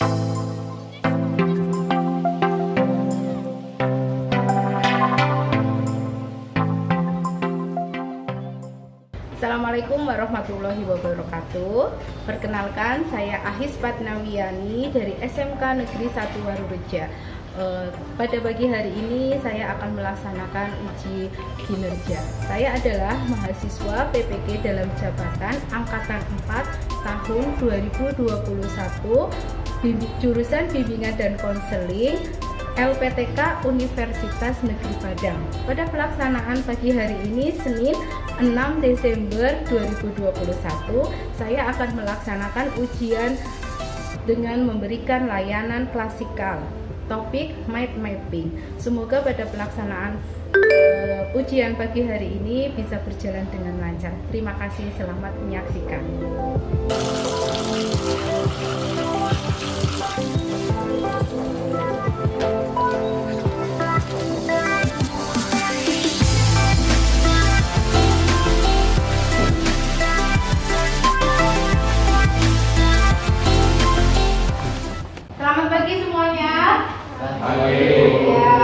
Assalamualaikum warahmatullahi wabarakatuh. Perkenalkan, saya Ahis Patnawiani dari SMK Negeri 1 Warureja. Pada pagi hari ini saya akan melaksanakan uji kinerja. Saya adalah mahasiswa PPG dalam jabatan Angkatan 4 tahun 2021, jurusan Bimbingan dan Konseling LPTK Universitas Negeri Padang. Pada pelaksanaan pagi hari ini, Senin 6 Desember 2021, saya akan melaksanakan ujian dengan memberikan layanan klasikal, topik mind mapping. Semoga pada pelaksanaan ujian pagi hari ini bisa berjalan dengan lancar. Terima kasih, selamat menyaksikan. Selamat pagi semuanya. Ya,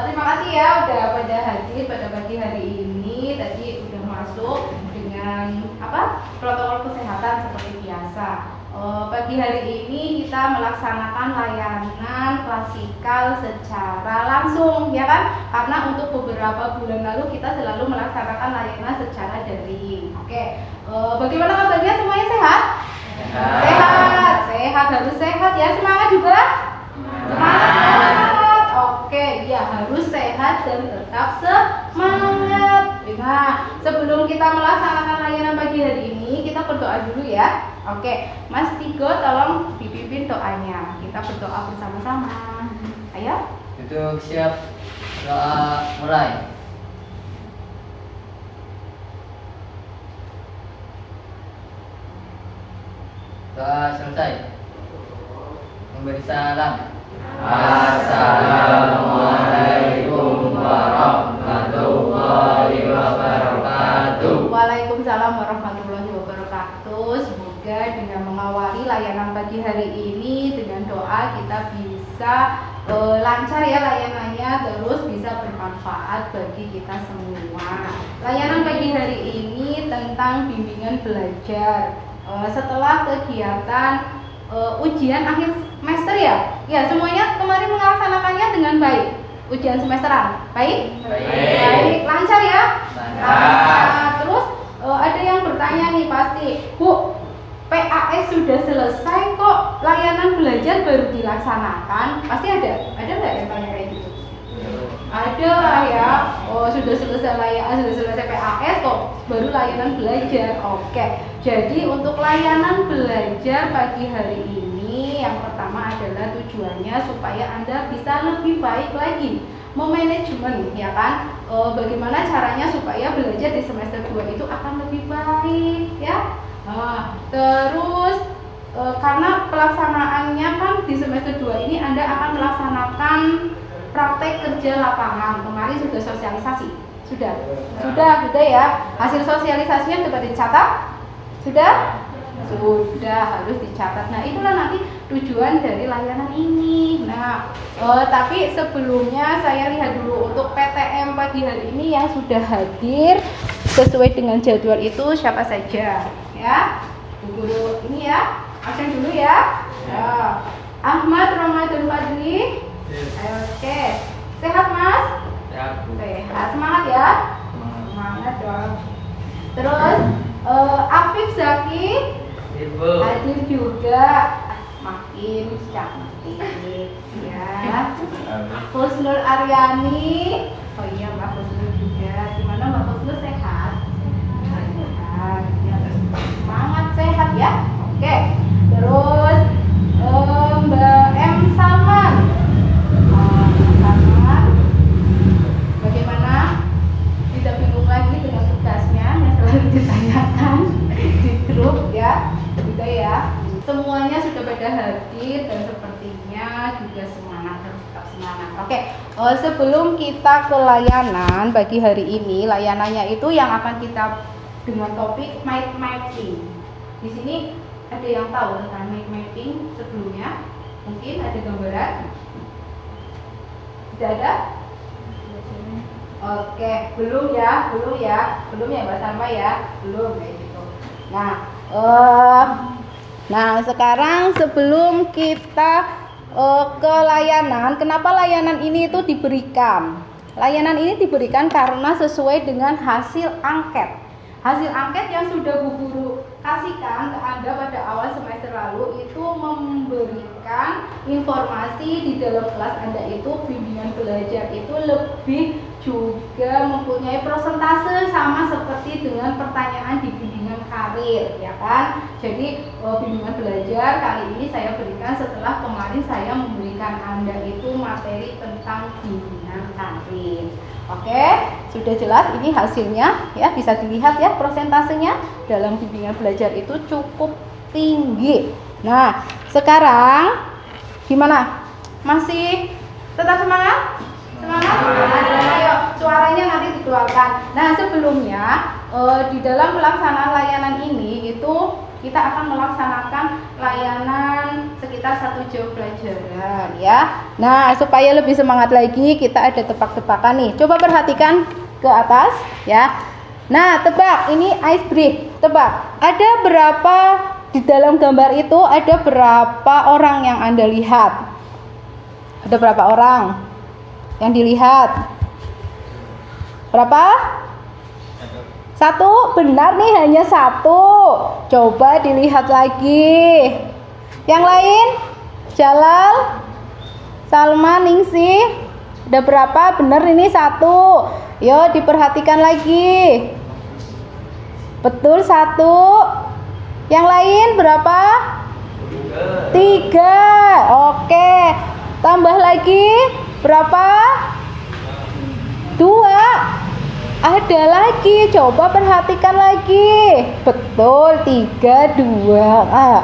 terima kasih ya udah pada hadir pada pagi hari ini. Tadi udah masuk dengan protokol kesehatan seperti biasa. Pagi hari ini kita melaksanakan layanan klasikal secara langsung, ya kan? Karena untuk beberapa bulan lalu kita selalu melaksanakan layanan secara daring. Oke, bagaimana kabarnya, semuanya sehat? Sehat, harus sehat ya. Semangat juga. Semangat. Oke, ya harus sehat dan tetap semangat. Nah, sebelum kita melaksanakan layanan pagi hari ini, kita berdoa dulu ya. Oke, Mas Tigo tolong dipimpin doanya. Kita berdoa bersama-sama. Ayo. Duduk siap, doa mulai. Doa selesai. Memberi salam. Assalamualaikum warahmatullahi wabarakatuh. Waalaikumsalam warahmatullahi wabarakatuh. Semoga dengan mengawali layanan pagi hari ini dengan doa kita bisa lancar ya layanannya, terus bisa bermanfaat bagi kita semua. Layanan pagi hari ini tentang bimbingan belajar. Setelah kegiatan ujian akhir semester ya, semuanya kemarin melaksanakannya dengan baik. Ujian semesteran, baik? Baik, lancar ya? Lancar. Terus ada yang bertanya nih pasti, Bu, PAS sudah selesai kok layanan belajar baru dilaksanakan? Pasti ada nggak yang tanya kayak gitu? Ada ya. Sudah selesai PAS kok baru layanan belajar. Oke. Jadi untuk layanan belajar pagi hari ini yang pertama adalah tujuannya supaya Anda bisa lebih baik lagi memanajemen, ya kan? Bagaimana caranya supaya belajar di semester 2 itu akan lebih baik, ya. Terus karena pelaksanaannya kan di semester 2 ini Anda akan melaksanakan praktek kerja lapangan. Kemarin sudah sosialisasi. Sudah ya. Hasil sosialisasinya dapat dicatat? Sudah harus dicatat. Nah, itulah nanti tujuan dari layanan ini. Nah, tapi sebelumnya saya lihat dulu untuk PTM pagi hari ini yang sudah hadir sesuai dengan jadwal itu siapa saja, ya. Bu guru ini ya, absen dulu ya. Ahmad Ramadan Fadli. Oke. Sehat, Mas? Sehat. Semangat ya. Semangat dong. Terus Afif Zaki hadir juga, makin cantik ya. Husnul Aryani, oh iya Mbak Husnul juga. Gimana Mbak Husnul, sehat? Sehat ya, semangat sehat ya. Oke. Terus Mbak M Salman, bagaimana? Tidak bingung lagi dengan tugasnya yang selalu ditanyakan di grup ya, gitu ya. Semuanya sudah pada hadir dan sepertinya juga semangat, harus tetap semangat. Oke, sebelum kita ke layanan bagi hari ini, layanannya itu yang akan kita dengan topik mind mapping. Di sini ada yang tahu tentang mind mapping sebelumnya? Mungkin ada gambaran? Tidak ada? Oke, belum ya Mbak Salma ya, belum kayak gitu. Nah, sekarang sebelum kita ke layanan, kenapa layanan ini itu diberikan? Layanan ini diberikan karena sesuai dengan hasil angket. Hasil angket yang sudah Bu Guru kasihkan ke Anda pada awal semester lalu itu memberikan informasi di dalam kelas Anda itu bimbingan belajar itu lebih juga mempunyai persentase sama seperti dengan pertanyaan di bimbingan karir, ya kan? Jadi bimbingan belajar kali ini saya berikan setelah kemarin saya memberikan Anda itu materi tentang bimbingan karir. Oke, sudah jelas ini hasilnya ya, bisa dilihat ya persentasenya dalam bimbingan belajar itu cukup tinggi. Nah, sekarang gimana? Masih tetap semangat? Semangat? Ayo, suaranya nanti dikeluarkan. Nah, sebelumnya di dalam pelaksanaan layanan ini itu kita akan melaksanakan layanan sekitar 1 jam pelajaran ya. Nah, supaya lebih semangat lagi kita ada tebak-tebakan nih. Coba perhatikan ke atas ya. Nah, tebak, ini ice break. Tebak, ada berapa di dalam gambar itu, ada berapa orang yang Anda lihat? Ada berapa orang yang dilihat? Berapa? 1, benar nih, hanya 1. Coba dilihat lagi. Yang lain? Jalal, Salma, Ningsih. Ada berapa? Benar ini 1. Yo, diperhatikan lagi. Betul 1. Yang lain berapa? 3. Oke. Tambah lagi. Berapa? 2. Ada lagi, coba perhatikan lagi. Betul, 3, 2.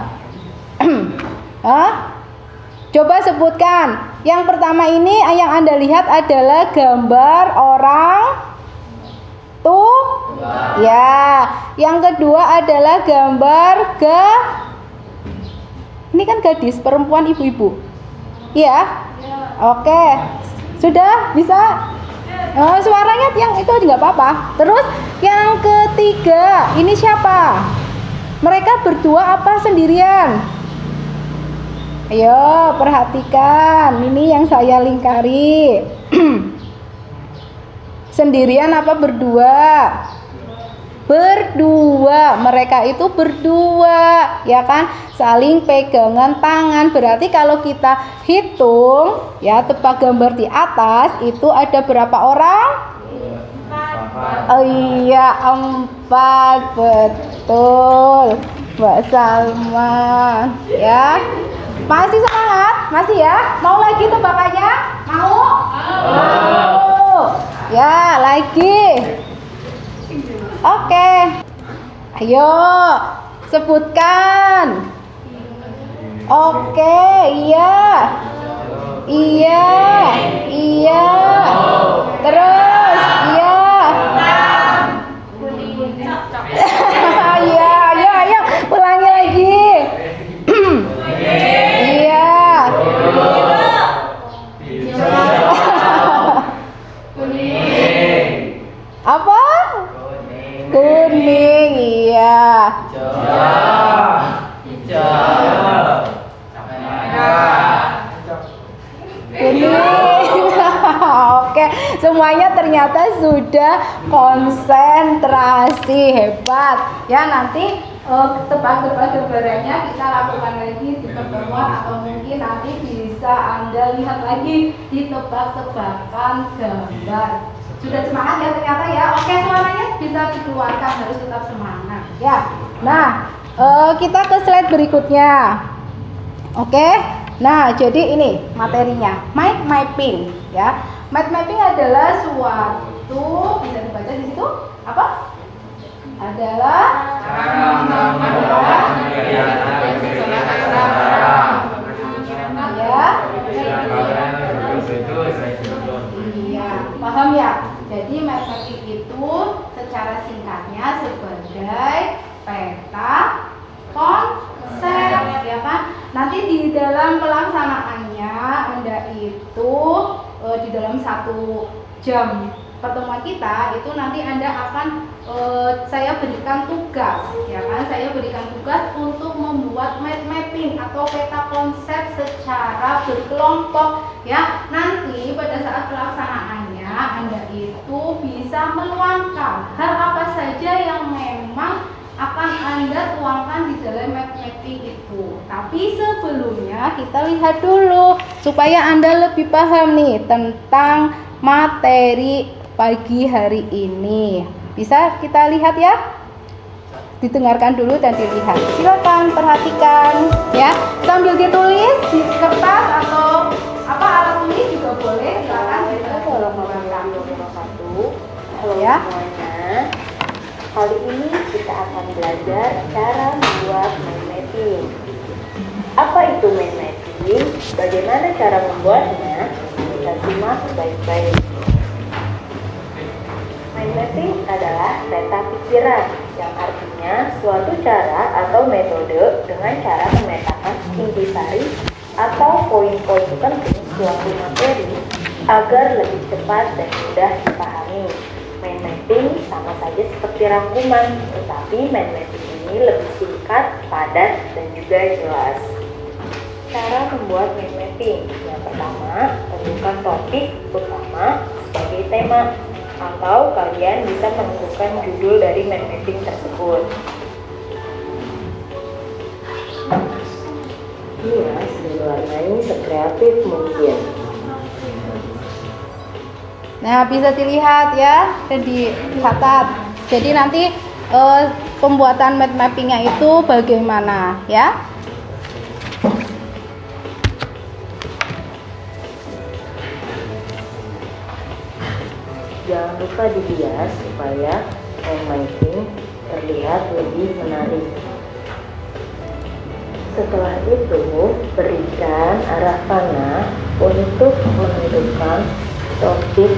Coba sebutkan. Yang pertama ini yang Anda lihat adalah gambar orang tuh. Ya. Yang kedua adalah gambar ini kan gadis, perempuan, ibu-ibu. Iya? Oke. Sudah bisa? Suaranya yang itu nggak apa-apa. Terus yang ketiga, ini siapa? Mereka berdua apa sendirian? Ayo perhatikan, ini yang saya lingkari. Sendirian apa berdua? Berdua. Mereka itu berdua, ya kan? Saling pegangan tangan. Berarti kalau kita hitung ya, tebak gambar di atas itu ada berapa orang? 4. Oh iya, 4. Betul, Mbak Salma. Ya, masih semangat? Masih ya? Mau lagi tebakannya? Mau? Mau. Ya, lagi. Oke. Ayo, sebutkan. Oke, iya. Iya. Iya. Terus, iya. Iya, ayo, ayo. Ulangi lagi. Iya. Apa? Kuning, iya. Kuning. Oke, semuanya ternyata sudah konsentrasi, hebat. Ya, nanti tebak-tebak gambarannya kita lakukan lagi di pertemuan atau mungkin nanti bisa Anda lihat lagi di tebak-tebakan gambar. Sudah semangat ya ternyata ya. Oke, suaranya bisa dikeluarkan, harus tetap semangat ya. Nah, kita ke slide berikutnya. Oke. Nah, jadi ini materinya, mind mapping ya. Mind mapping adalah suatu, bisa dibaca di situ apa? Adalah iya, paham ya? Jadi mind mapping itu secara singkatnya sebagai peta konsep, ya kan? Nanti di dalam pelaksanaannya Anda itu di dalam 1 jam pertemuan kita itu nanti Anda akan saya berikan tugas, ya kan? Saya berikan tugas untuk membuat mind mapping atau peta konsep secara berkelompok, ya. Nanti pada saat pelaksanaannya Anda itu bisa meluangkan hal apa saja yang memang akan Anda tuangkan di dalam mind mapping itu. Tapi sebelumnya kita lihat dulu supaya Anda lebih paham nih tentang materi pagi hari ini. Bisa kita lihat ya? Didengarkan dulu dan dilihat. Silakan perhatikan ya. Sambil ditulis di kertas atau alat tulis juga boleh. Silakan kita Halo ya. semuanya. Kali ini kita akan belajar cara membuat mind mapping. Apa itu mind mapping? Bagaimana cara membuatnya? Kita simak baik-baik. Mind mapping adalah peta pikiran, yang artinya suatu cara atau metode dengan cara memetakan intisari atau poin-poin penting suatu materi agar lebih cepat dan mudah dipahami. Mind mapping sama saja seperti rangkuman, tetapi mind mapping ini lebih singkat, padat, dan juga jelas. Cara membuat mind mapping: yang pertama, tentukan topik utama sebagai tema, atau kalian bisa menentukan judul dari mind mapping tersebut. Hias dan warnai sekreatif mungkin. Nah, bisa dilihat ya dan dicatat. Jadi nanti pembuatan mind mappingnya itu bagaimana ya? Jangan lupa dihias supaya mind mapping terlihat lebih menarik. Setelah itu, berikan arah panah untuk menentukan topik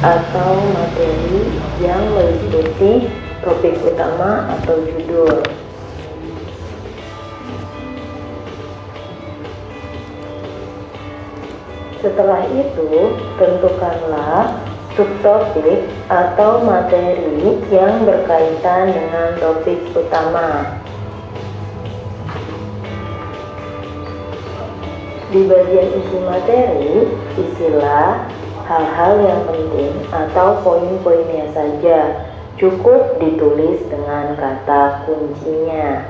atau materi yang meliputi topik utama atau judul. Setelah itu, tentukanlah subtopik atau materi yang berkaitan dengan topik utama. Di bagian isi materi, isilah hal-hal yang penting atau poin-poinnya saja. Cukup ditulis dengan kata kuncinya.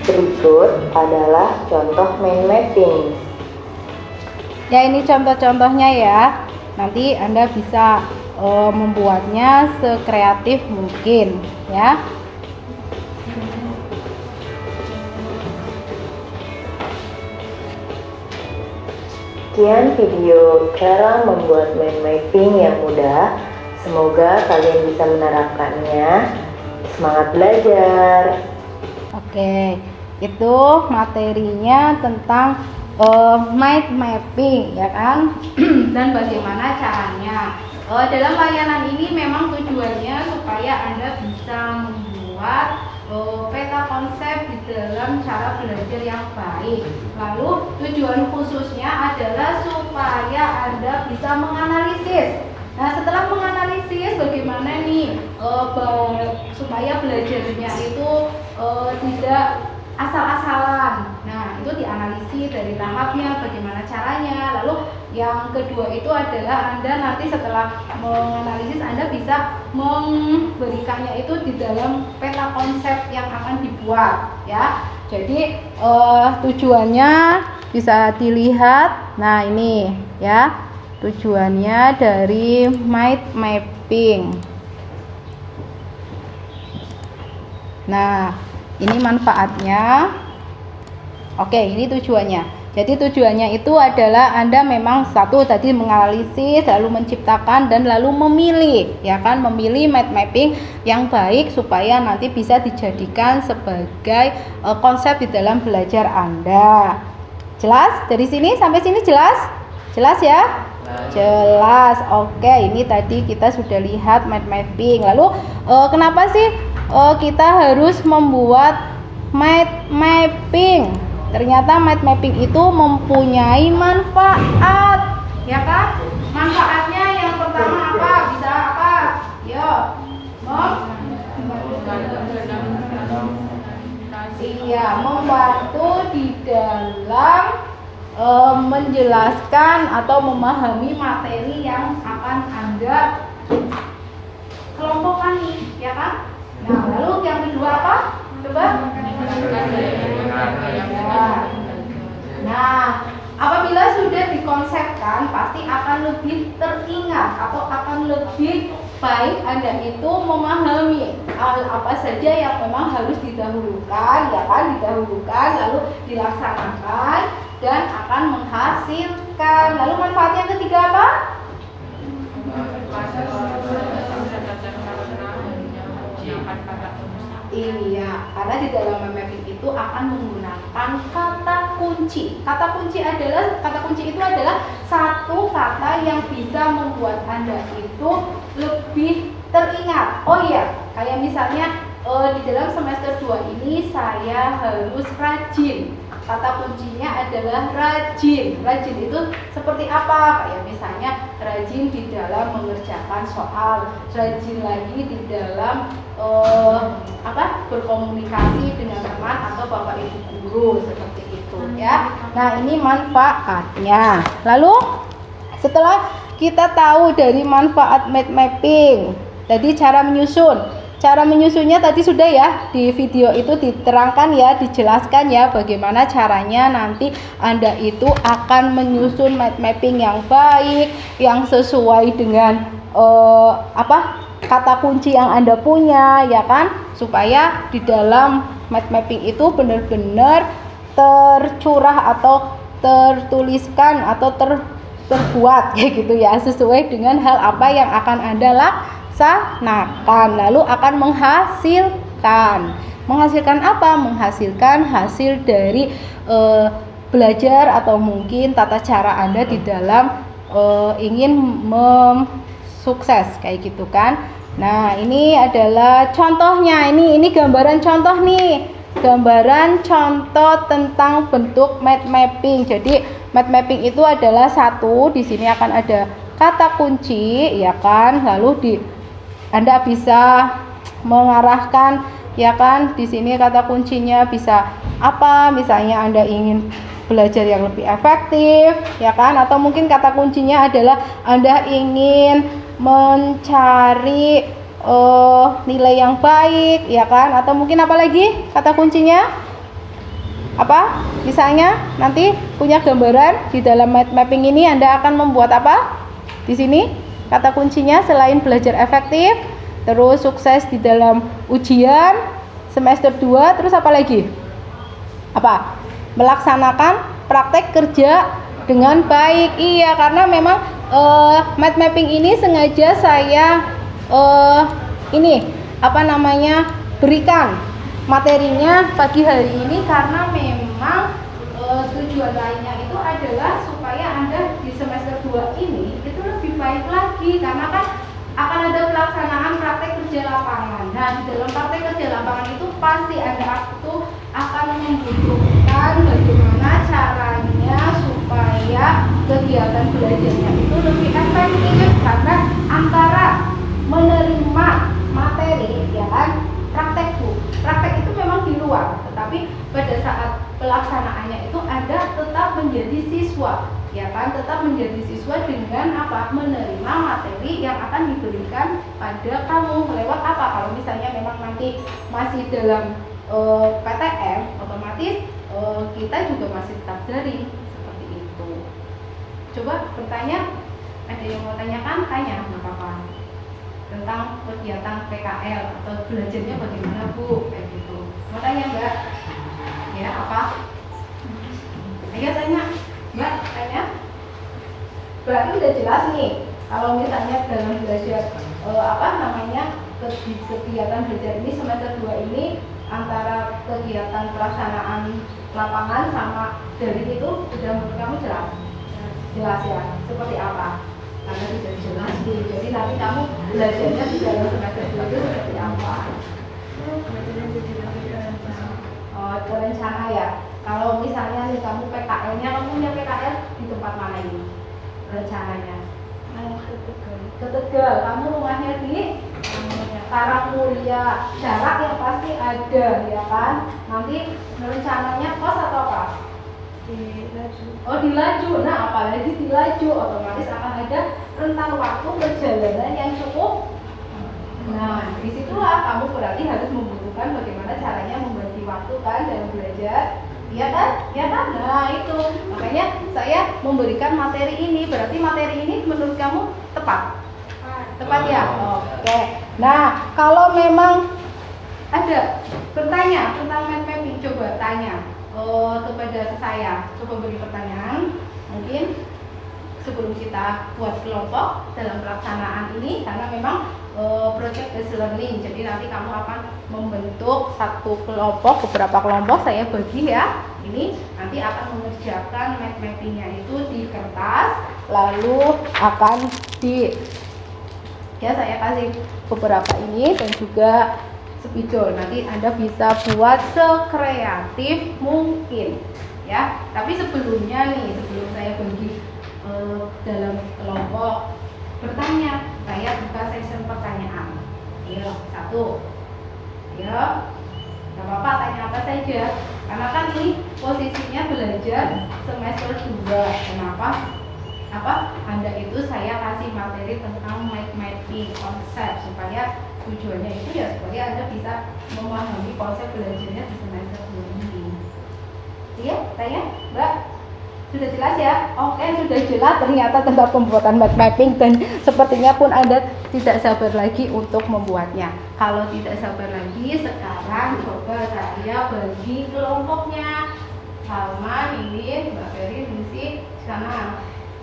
Berikut adalah contoh mind mapping. Ya, ini contoh-contohnya ya. Nanti Anda bisa membuatnya sekreatif mungkin ya. Sekian video cara membuat mind mapping yang mudah. Semoga kalian bisa menerapkannya. Semangat belajar. Oke, itu materinya tentang mind mapping ya kan. Dan bagaimana caranya. Dalam layanan ini memang tujuannya supaya Anda bisa membuat peta konsep di dalam cara belajar yang baik. Lalu tujuan khususnya adalah supaya Anda bisa menganalisis. Nah, setelah menganalisis bagaimana nih supaya belajarnya itu tidak asal-asalan. Nah, itu dianalisis dari tahapnya, bagaimana caranya. Lalu yang kedua itu adalah Anda nanti setelah menganalisis Anda bisa memberikannya itu di dalam peta konsep yang akan dibuat ya. Jadi tujuannya bisa dilihat. Nah, ini ya. Tujuannya dari mind mapping. Nah, ini manfaatnya. Oke, ini tujuannya. Jadi tujuannya itu adalah Anda memang satu tadi menganalisis, lalu menciptakan dan lalu memilih, ya kan, memilih mind mapping yang baik supaya nanti bisa dijadikan sebagai konsep di dalam belajar Anda. Jelas? Dari sini sampai sini jelas? Jelas ya? Jelas. Oke, ini tadi kita sudah lihat mind mapping. Lalu kenapa sih kita harus membuat mind mapping. Ternyata mind mapping itu mempunyai manfaat, ya kan? Manfaatnya yang pertama apa? Bisa apa? Yo, iya, membantu di dalam menjelaskan atau memahami materi yang akan Anda kelompokkan nih, ya kan? Nah, lalu yang kedua apa? Coba. Nah, apabila sudah dikonsepkan, pasti akan lebih teringat atau akan lebih baik Anda itu memahami apa saja yang memang harus didahulukan, ya kan? Didahulukan, lalu dilaksanakan dan akan menghasilkan. Lalu manfaat yang ketiga apa? Iya, karena di dalam mapping itu akan menggunakan kata kunci. Kata kunci itu adalah satu kata yang bisa membuat Anda itu lebih teringat. Oh iya, kayak misalnya di dalam semester 2 ini saya harus rajin. Kata kuncinya adalah rajin. Rajin itu seperti apa? Kayak misalnya rajin di dalam mengerjakan soal, rajin lagi di dalam berkomunikasi dengan teman atau bapak ibu guru, seperti itu ya. Nah, ini manfaatnya. Lalu setelah kita tahu dari manfaat mind mapping, tadi cara menyusun. Cara menyusunnya tadi sudah ya, di video itu diterangkan ya, dijelaskan ya bagaimana caranya nanti Anda itu akan menyusun mind mapping yang baik, yang sesuai dengan kata kunci yang Anda punya, ya kan? Supaya di dalam mind mapping itu benar-benar tercurah atau tertuliskan atau terbuat kayak gitu ya, sesuai dengan hal apa yang akan Anda laksanakan, lalu akan menghasilkan apa? Menghasilkan hasil dari belajar atau mungkin tata cara Anda di dalam ingin sukses kayak gitu kan. Nah, ini adalah contohnya. Ini gambaran contoh nih. Gambaran contoh tentang bentuk mind mapping. Jadi, mind mapping itu adalah satu, di sini akan ada kata kunci, ya kan? Lalu Anda bisa mengarahkan, ya kan? Di sini kata kuncinya bisa apa? Misalnya Anda ingin belajar yang lebih efektif, ya kan? Atau mungkin kata kuncinya adalah Anda ingin mencari nilai yang baik, ya kan? Atau mungkin apa lagi kata kuncinya? Apa? Misalnya nanti punya gambaran di dalam mind mapping ini Anda akan membuat apa? Di sini kata kuncinya selain belajar efektif, terus sukses di dalam ujian semester 2, terus apa lagi? Apa? Melaksanakan praktek kerja dengan baik. Iya, karena memang mind mapping ini sengaja saya berikan materinya pagi hari ini karena memang tujuan lainnya itu adalah supaya Anda di semester 2 ini itu lebih baik lagi, karena kan akan ada pelaksanaan praktek kerja lapangan. Nah, di dalam praktek kerja lapangan itu pasti Anda itu akan membutuhkan bagaimana caranya supaya kegiatan belajarnya itu lebih efektif, karena antara menerima materi, ya kan, praktek itu memang di luar, tetapi pada saat pelaksanaannya itu Anda tetap menjadi siswa, ya kan, tetap menjadi siswa dengan apa? Menerima materi yang akan diberikan pada kamu lewat apa? Kalau misalnya memang nanti masih dalam PTM, otomatis kita juga masih tetap daring, seperti itu. Coba bertanya, ada yang mau tanyakan? Tanya, nggak apa-apa, tentang kegiatan PKL atau belajarnya bagaimana Bu, kayak gitu. Mau tanya enggak? Ya, apa? Ayo tanya. Enggak, tanya. Berarti udah jelas nih, kalau misalnya dalam belajar kegiatan belajar ini semester 2 ini antara kegiatan pelaksanaan lapangan sama daring itu udah menurut kamu jelas? Jelas ya, seperti apa? Karena tidak jelas nih, jadi nanti kamu belajarnya di dalam semester 2 itu seperti apa? Oh rencana ya. Kalau misalnya nih kamu PKL-nya, kamu punya PKL di tempat mana ini rencananya? Ke Tegal. Kamu rumahnya di Karangmulia. Jarak yang pasti ada ya kan. Nanti rencananya kos atau apa? Di Laju. Nah, apalagi di Laju otomatis akan ada rentan waktu perjalanan yang cukup. Nah, disitulah kamu berarti harus membutuhkan bagaimana caranya membagi waktu kan dalam belajar. Iya kan? Ya kan? Nah, itu. Makanya saya memberikan materi ini. Berarti materi ini menurut kamu tepat? Tepat ya? Oke. Nah, kalau memang ada bertanya tentang mind mapping, coba tanya kepada saya. Coba beri pertanyaan. Mungkin sebelum kita buat kelompok dalam pelaksanaan ini, karena memang project based learning, jadi nanti kamu akan membentuk satu kelompok, beberapa kelompok saya bagi ya. Ini nanti akan mengerjakan mind mappingnya itu di kertas, lalu akan saya kasih beberapa ini dan juga spidol. Nanti Anda bisa buat sekreatif mungkin ya. Tapi sebelumnya nih, sebelum saya bagi dalam kelompok bertanya, saya buka session pertanyaan. Ayo, satu. Ayo, gak apa-apa, tanya apa saja. Karena kan ini posisinya belajar semester 2. Kenapa? Anda itu saya kasih materi tentang mind mapping konsep, supaya tujuannya itu ya supaya Anda bisa memahami konsep belajarnya di semester 2 ini. Iya, tanya, Mbak? Sudah jelas ya? Oke, sudah jelas ternyata tentang pembuatan mind mapping, dan sepertinya pun Anda tidak sabar lagi untuk membuatnya. Kalau tidak sabar lagi, sekarang coba saya bagi kelompoknya. Salma, Lilin, Mbak Ferry, Lucy, sana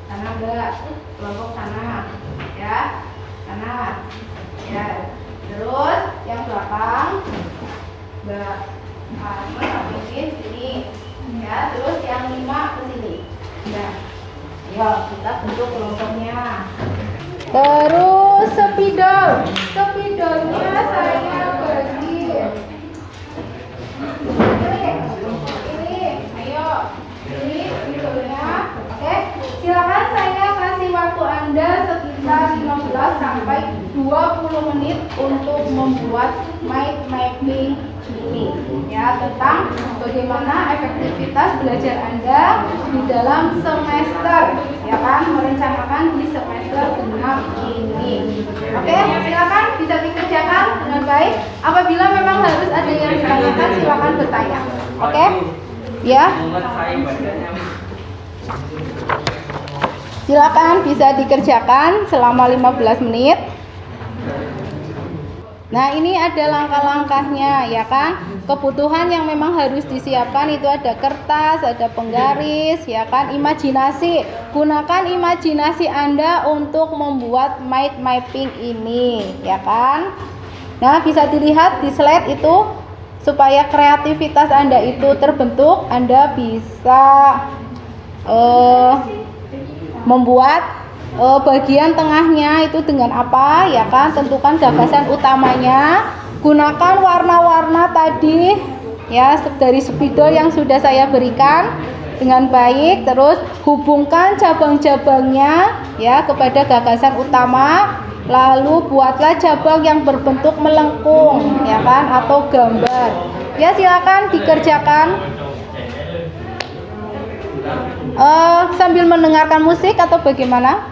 Mbak, kelompok sana, ya, sana, ya. Terus yang belakang, Mbak Salma, Lilin, sini. Ya, terus yang 5 ke sini. Nah, ayo kita bentuk kelompoknya. Terus spidolnya saya bagi. Ini, ayo. Ini spidolnya. Oke, silakan saya kasih waktu Anda sekitar 15 sampai 20 menit untuk membuat mind mapping ini ya, tentang bagaimana efektivitas belajar Anda di dalam semester ya kan, merencanakan di semester 6 ini. Oke, silakan bisa dikerjakan dengan baik. Apabila memang harus ada yang ditanyakan, silakan bertanya. Oke? Ya. Silakan bisa dikerjakan selama 15 menit. Nah, ini ada langkah-langkahnya ya kan. Kebutuhan yang memang harus disiapkan itu ada kertas, ada penggaris ya kan, imajinasi. Gunakan imajinasi Anda untuk membuat mind mapping ini ya kan. Nah, bisa dilihat di slide itu, supaya kreativitas Anda itu terbentuk, Anda bisa membuat bagian tengahnya itu dengan apa ya kan, tentukan gagasan utamanya, gunakan warna-warna tadi ya dari spidol yang sudah saya berikan dengan baik, terus hubungkan cabang-cabangnya ya kepada gagasan utama, lalu buatlah cabang yang berbentuk melengkung ya kan, atau gambar ya. Silakan dikerjakan sambil mendengarkan musik atau bagaimana?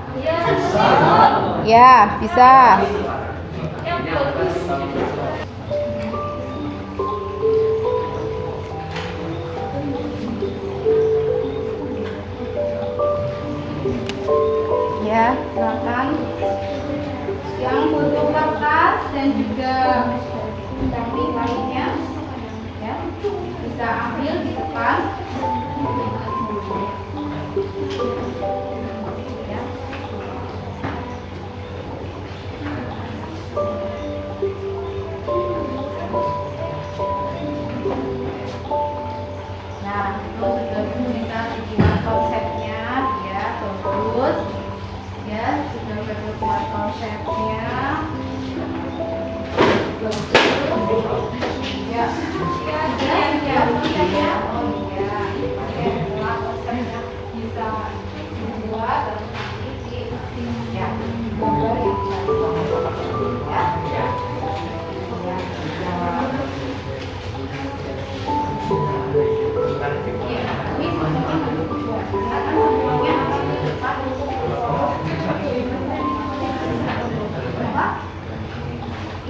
Ya, bisa. Ya, silakan. Yang butuh kertas dan juga pendamping lainnya, ya, bisa ambil di depan. Ya. Nah, itu sudah bisa dibuat konsepnya, ya, bagus. Ya, sudah berbuat konsepnya. Bagus. Ya, ya, ya. saya? Oh iya. Oke, setelah konsepnya bisa dibuat dan nanti ya gambar yang ya.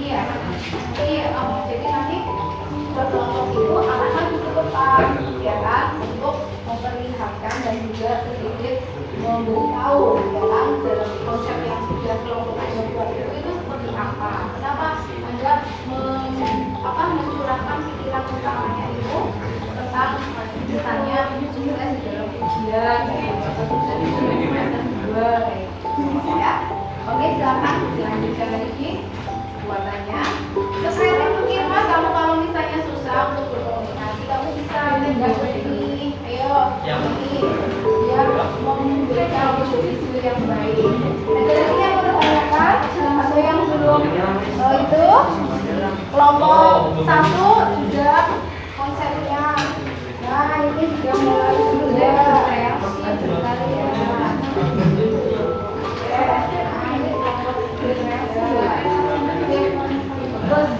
Ya. Iya, jadi nanti berkelompok itu akan maju ke depan, ya kan, untuk memperlihatkan dan juga sedikit memberitahu, ya kan, dalam konsep yang sudah kelompok buat itu seperti apa. Kenapa Anda mencurahkan pikiran utamanya itu tentang misalnya sukses di dalam ujian, atau sukses di dalam semester 2, kayak gitu, ya. Oke, silakan dilanjutkan lagi buatannya. Sepele mungkin Mas, kamu kalau misalnya susah untuk berkomunikasi, kamu bisa pindah ke sini. Ayo, ini biar memberikan visual yang baik. Ada lagi yang bertanyakan atau yang belum itu kelompok 1 sudah konsepnya. Nah, ini sudah mulai sudah reaksi sebentar ya. Terus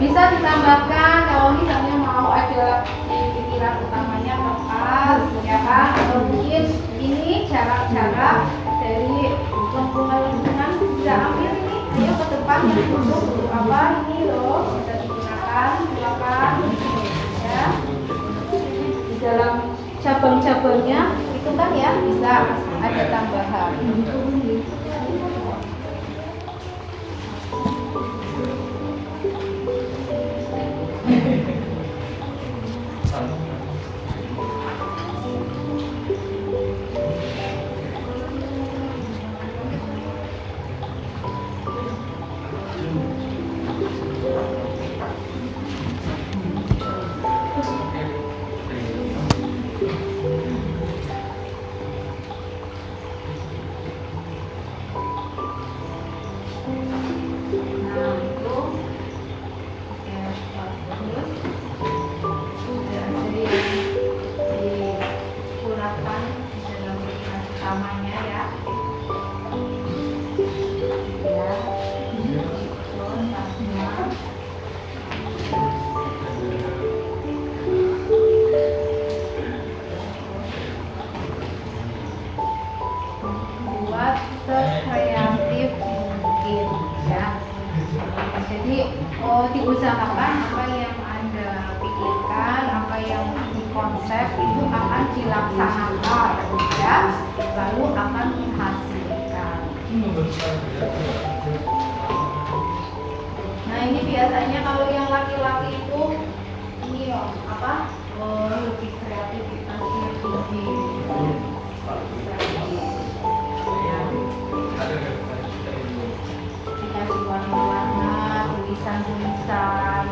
bisa ditambahkan kalau misalnya mau ada pikiran utamanya lepas, ya kan? Atau mungkin ini cara-cara dari lingkungan bisa ambil ini, ayo ke depan yang untuk apa ini loh bisa digunakan, silakan ya. Di dalam cabang-cabangnya itu kan ya bisa ada tambahan. Diusahakan apa yang Anda pikirkan, apa yang dikonsep itu akan dilaksanakan ya, lalu akan menghasilkan. Nah ini biasanya kalau yang laki-laki itu ini lebih kreativitasnya tinggi. Dikasih warna-warna, tulisan-tulisan.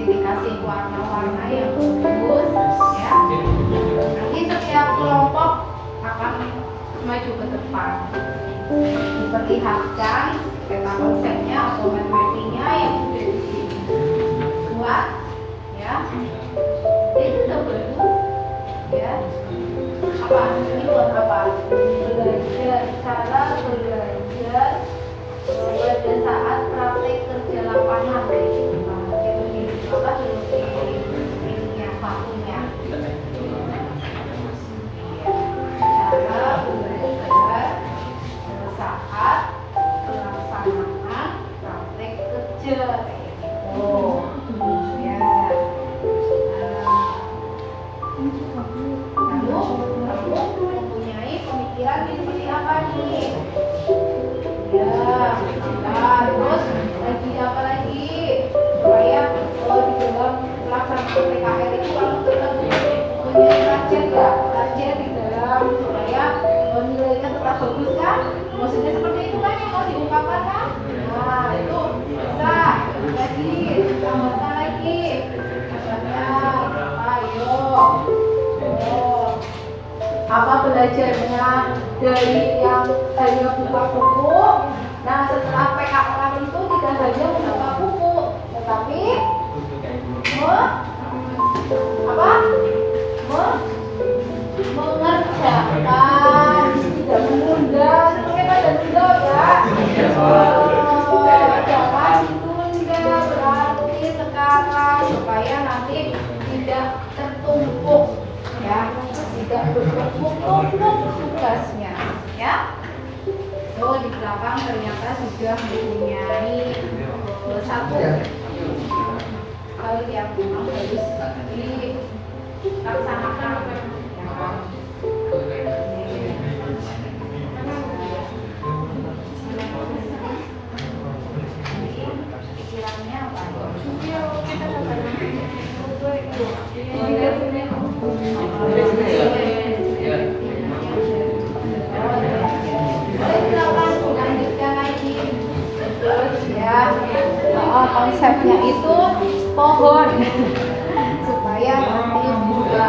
Dikasih warna-warna yang bagus ya. Nanti setiap kelompok akan maju ke depan, diperlihatkan peta konsepnya atau mind mappingnya yang sudah dibuat ya. Itu sudah bagus ya. Apa ini buat apa? Belajar cara belajar pada saat praktek kerja lapangan kayak gitu. Apa dulu ininya vakumnya cara belajar saat pelaksanaan praktek kerja kayak gitu ya. Lalu kamu mempunyai pemikiran seperti apa nih ya. Nah, terus lagi apa lagi supaya di dalam pelaksanaan PKR itu kalau ya belajar di dalam supaya nilainya tetap bagus kan? Maksudnya seperti itu kan yang mau diungkapkan kan? Nah itu bisa lagi tambahkan lagi. Ayo. Apa belajarnya dari yang hanya buka buku? Nah setelah PKL itu tidak hanya membuka buku, tetapi mengerjakan, tidak menunda. Semuanya pada nunda ya. Jangan ditunda, berarti sekarang supaya nanti tidak tertumpuk ya, tidak bertumpuk tugasnya ya. Oh di belakang ternyata sudah mempunyai satu hal yang memang harus dilaksanakan ya. Pikirannya apa? Konsepnya itu pohon supaya nanti bisa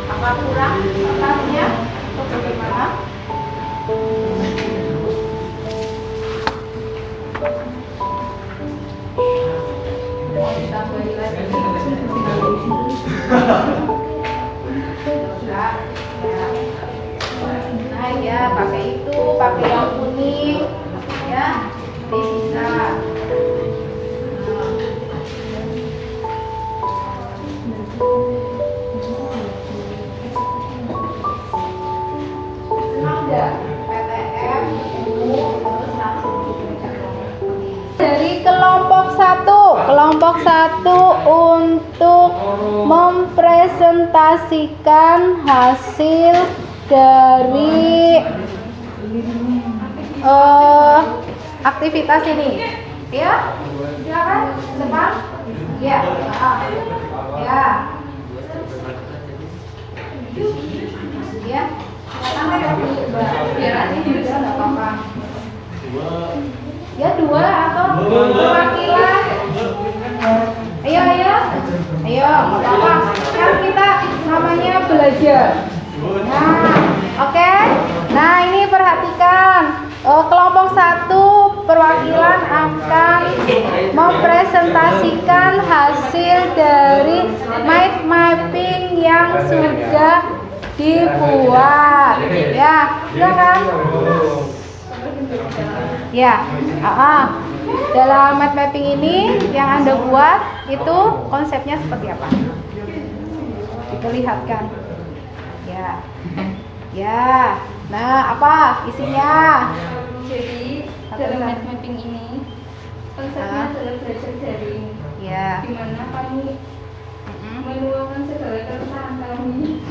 apa kurang pertanyaannya atau bagaimana? Tambahin lagi. Nah ya pakai itu, pakai yang kuning ya, ini bisa. Senang nggak PTM terus langsung diberikan dari kelompok satu untuk mempresentasikan hasil dari aktivitas ini ya, silakan cepat ya. Ya ya biar aja juga nggak apa-apa ya, dua atau perwakilan. Ayo nggak apa-apa kan kita namanya belajar. Nah oke. Nah ini perhatikan, kelompok satu perwakilan akan mempresentasikan hasil dari mind mapping yang sudah dibuat ya, silakan. Ya, dalam mind mapping ini yang Anda buat itu konsepnya seperti apa? Diperlihatkan. Ya. Nah, apa isinya? Jadi dalam mind mapping ini konsepnya adalah belajar daring. Ya. Di mana kami meluangkan segala keresahan kami.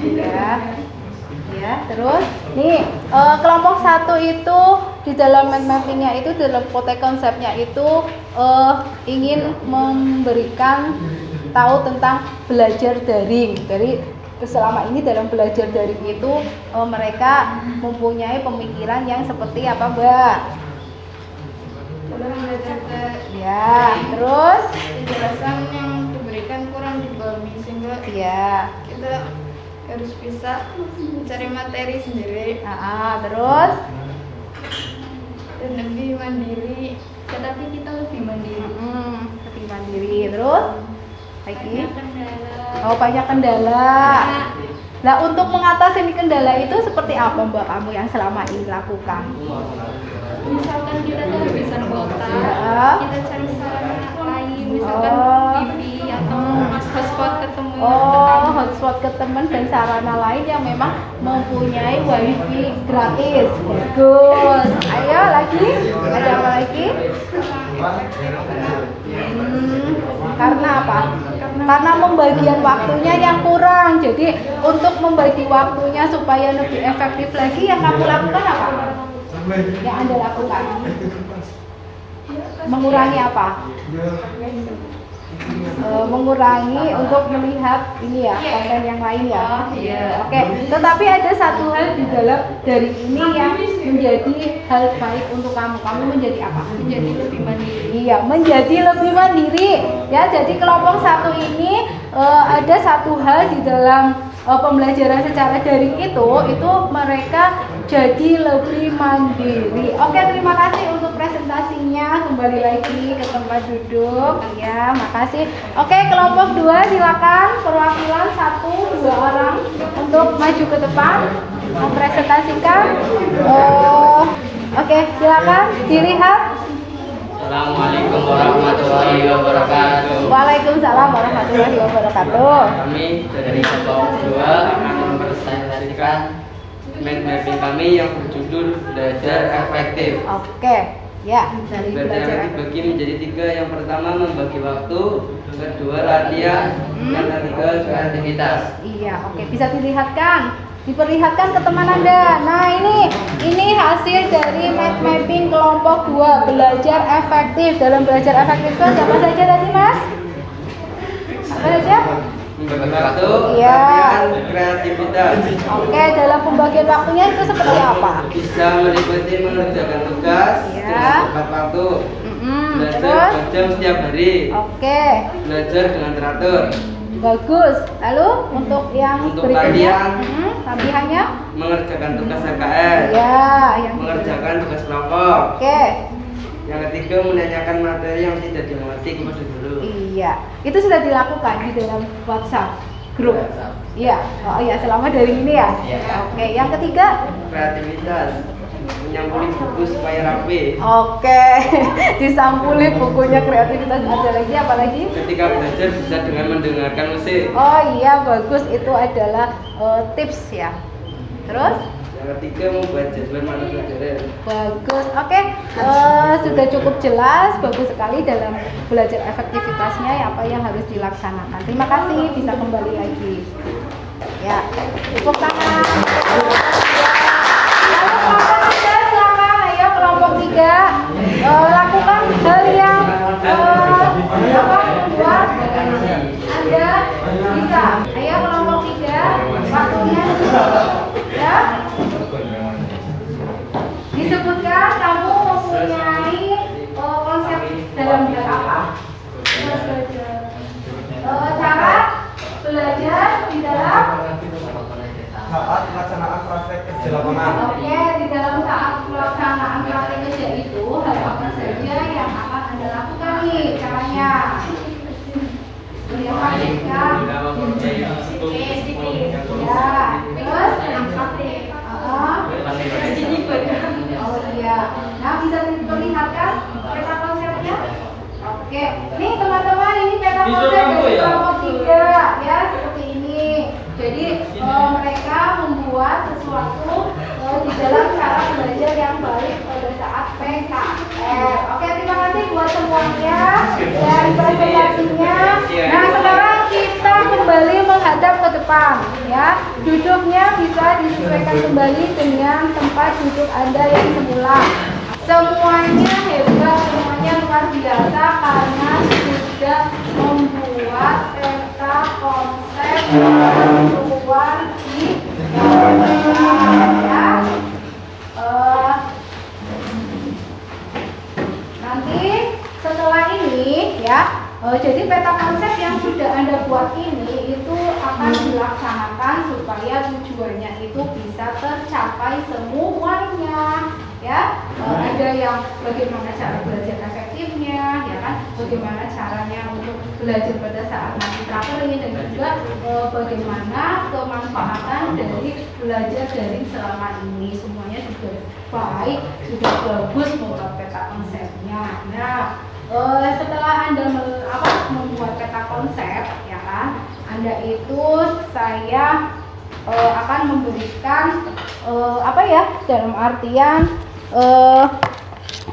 Ya, terus nih kelompok satu itu di dalam mind mappingnya itu, dalam konteks konsepnya itu ingin memberikan tahu tentang belajar daring. Dari selama ini dalam belajar daring itu mereka mempunyai pemikiran yang seperti apa, Mbak? Dalam belajar Ya, terus penjelasan yang diberikan kurang dipahami sehingga kita harus bisa mencari materi sendiri terus dan lebih mandiri. Tetapi kita lebih mandiri. lebih mandiri. Terus lagi Kendala. banyak kendala. Nah, untuk mengatasi kendala itu seperti apa, Mbak, kamu yang selama ini lakukan? Misalkan kita tuh bisa kuota, kita cari sarana lain, misalkan TV atau hotspot ke teman. Hotspot ke teman dan sarana lain yang memang mempunyai wifi gratis. Bagus. Ayo lagi. Ada apa lagi? Karena apa? Karena karena pembagian waktunya yang kurang. Jadi untuk membagi waktunya supaya lebih efektif lagi, yang kamu lakukan apa? Yang Anda lakukan mengurangi apa? Mengurangi untuk melihat ini ya, konten yang lain ya. Oke. Tetapi ada satu hal di dalam dari ini yang menjadi hal baik untuk kamu. Kamu menjadi apa? Menjadi lebih mandiri. Iya, menjadi lebih mandiri. Ya, jadi kelompok satu ini ada satu hal di dalam pembelajaran secara daring itu mereka jadi lebih mandiri. Oke, terima kasih untuk presentasinya. Kembali lagi ke tempat duduk. Ya, makasih. Oke, kelompok 2 silakan perwakilan 1-2 orang untuk maju ke depan mempresentasikan. Oke, silakan dilihat. Assalamualaikum warahmatullahi wabarakatuh. Waalaikumsalam warahmatullahi wabarakatuh. Kami dari kelompok 2 akan mempresentasikan mind mapping kami yang berjudul belajar efektif. Oke, ya dari Belajar belajar. dibagi menjadi 3. Yang pertama membagi waktu, kedua latihan, yang ketiga kreativitas. Iya, oke, bisa dilihatkan. Diperlihatkan ke teman Anda. Nah, ini hasil dari mind mapping kelompok 2 belajar efektif. Dalam belajar efektif itu ada apa saja tadi, Mas? Apa saja? Membagi waktu, Iya. latihan, kreativitas. Oke, dalam pembagian waktunya itu seperti apa? Bisa meliputi mengerjakan tugas Iya. tepat waktu, belajar Terus? berjam setiap hari, Oke, belajar dengan teratur, bagus. Lalu untuk yang Untuk berikutnya, latihan. latihannya? mengerjakan tugas RKS, Ya, yang mengerjakan tugas kelompok. Oke. Yang ketiga menanyakan materi yang tidak dimengerti kepada guru. Iya, itu sudah dilakukan di dalam WhatsApp grup. Iya, oh iya, selama dari ini ya. Iya. Oke, yang ketiga, Kreativitas, menyampuli buku supaya rapi. oke, disampuli bukunya kreativitas. Ada lagi apa lagi? Ketika belajar bisa dengan mendengarkan musik. Oh iya, bagus, itu adalah tips ya. Terus? Yang ketiga membuat jadwal mata pelajaran. Bagus, oke, sudah cukup jelas, bagus sekali dalam belajar efektivitasnya apa yang harus dilaksanakan. Terima kasih, bisa kembali lagi. Ya, tepuk tangan. Lalu kelompok 3 silakan, ayo kelompok 3 lakukan hal yang membuat Anda bisa. Ayo kelompok 3, waktunya ya. Disebutkan kamu mempunyai konsep dalam bidang apa? Cara belajar di dalam saat pelaksanaan praktek kerja lapangan. Oke, di dalam saat pelaksanaan praktek kerja itu hal apa saja yang akan Anda lakukan nih caranya? Berikan. Ya, terus oh iya. Nah, bisa diperlihatkan peta konsepnya? Oke. Nih teman-teman, ini peta konsep dari kelompok 3 ya, seperti ini. Jadi mereka membuat sesuatu di dalam cara belajar yang baik pada saat PKR. Oke, terima kasih buat semuanya dan presentasinya. Nah, sekarang kita kembali menghadap ke depan ya. Duduknya bisa disesuaikan kembali dengan tempat duduk Anda yang semula. Semuanya hebat, semuanya luar biasa karena sudah membuat peta konsep keluar di ya. Nanti setelah ini ya, jadi peta konsep yang sudah Anda buat ini itu akan dilaksanakan supaya tujuannya itu bisa tercapai semuanya ya. Ada yang bagaimana cara belajar efektifnya ya kan, bagaimana caranya untuk belajar pada saat nanti prakterin, dan juga bagaimana kemanfaatan dari belajar daring selama ini. Semuanya sudah baik, sudah bagus membuat peta konsepnya. Nah, setelah Anda membuat peta konsep ya kan, Anda itu saya akan memberikan apa ya, dalam artian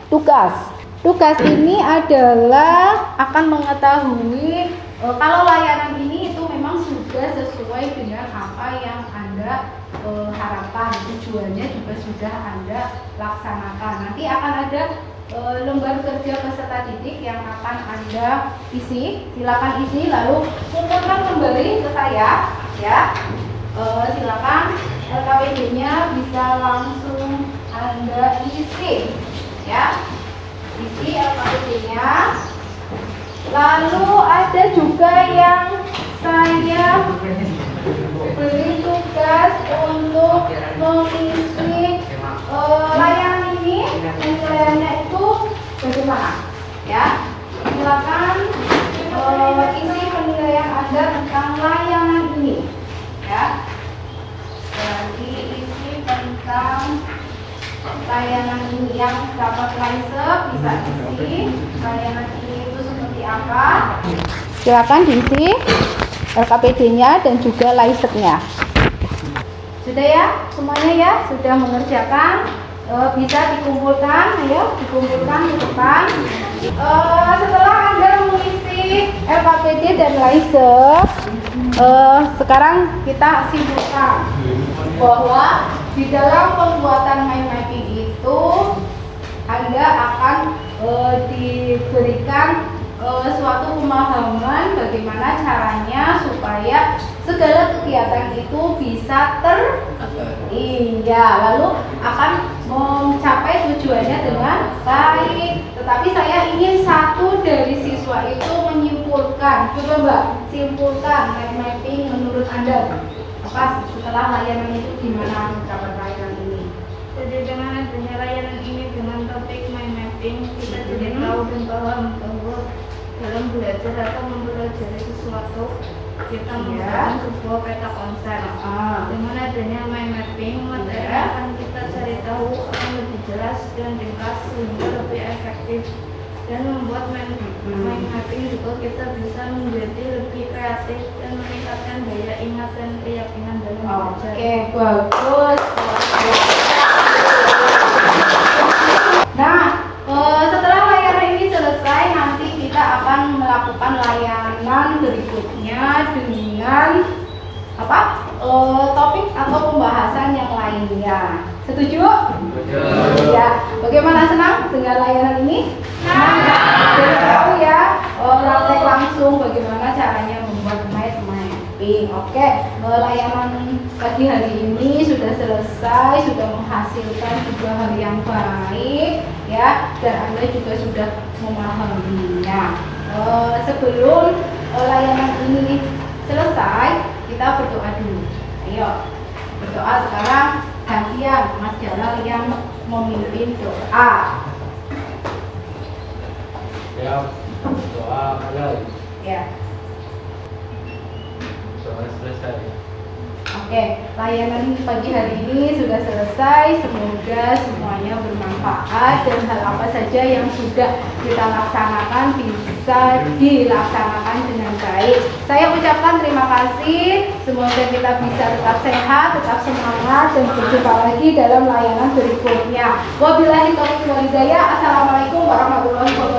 tugas. Tugas ini adalah akan mengetahui Kalau layanan ini itu memang sudah sesuai dengan apa yang Anda harapkan, tujuannya juga sudah Anda laksanakan. Nanti akan ada lembar kerja peserta didik yang akan Anda isi. Silakan isi lalu kumpulkan kembali ke saya ya. Silakan LKPD-nya bisa langsung Anda isi ya. Isi LKPD-nya. Lalu ada juga yang saya beri tugas untuk mengisi layanan ini. Penilaiannya itu bagaimana? Ya, silakan isi penilaian Anda tentang layanan ini. Ya, jadi isi tentang layanan ini yang dapat license bisa isi layanan ini itu seperti apa. Silakan diisi LKPD-nya dan juga license-nya. Sudah ya, semuanya ya, sudah mengerjakan. Bisa dikumpulkan, ayo dikumpulkan di depan. Setelah Anda mengisi LKPD dan license, sekarang kita simpulkan bahwa di dalam pembuatan mind mapping itu Anda akan diberikan suatu pemahaman bagaimana caranya supaya segala kegiatan itu bisa iya, lalu akan mencapai tujuannya dengan baik. Tetapi saya ingin satu dari siswa itu menyimpulkan. Coba Mbak, simpulkan mind mapping menurut Anda. Apa setelah layanan itu gimana mencapai layanan ini? Jadi dengan adanya layanan ini dengan topik mind mapping, kita jadi tahu dan paham bahwa dalam belajar atau mempelajari sesuatu kita menggunakan sebuah peta konsep. Dengan adanya mind mapping, materi akan kita cari tahu akan lebih jelas dan ringkas sehingga lebih efektif, dan membuat mind mapping juga kita bisa menjadi lebih kreatif dan meningkatkan daya ingat dan keyakinan dalam belajar. Oke, bagus. Nah, setelah layanan ini selesai, nanti kita akan melakukan layanan berikutnya dengan apa? Topik atau pembahasan yang lainnya. Setuju? Ya. Bagaimana, senang dengan layanan ini? Jadi tahu ya, praktek langsung bagaimana caranya membuat mind mapping. Oke, layanan pagi hari ini sudah selesai, sudah menghasilkan juga hal yang baik ya, dan Anda juga sudah memahaminya. Sebelum layanan ini selesai, kita berdoa dulu. Ayo berdoa sekarang, gantian Mas Jalal yang memimpin doa. Ya, doa mulai. Ya. Doa selesai. Oke, layanan pagi hari ini sudah selesai. Semoga semuanya bermanfaat dan hal apa saja yang sudah kita laksanakan bisa dilaksanakan dengan baik. Saya ucapkan terima kasih. Semoga kita bisa tetap sehat, tetap semangat, dan berjumpa lagi dalam layanan berikutnya. Wabillahi taufiq wal hidayah. Assalamualaikum warahmatullahi wabarakatuh.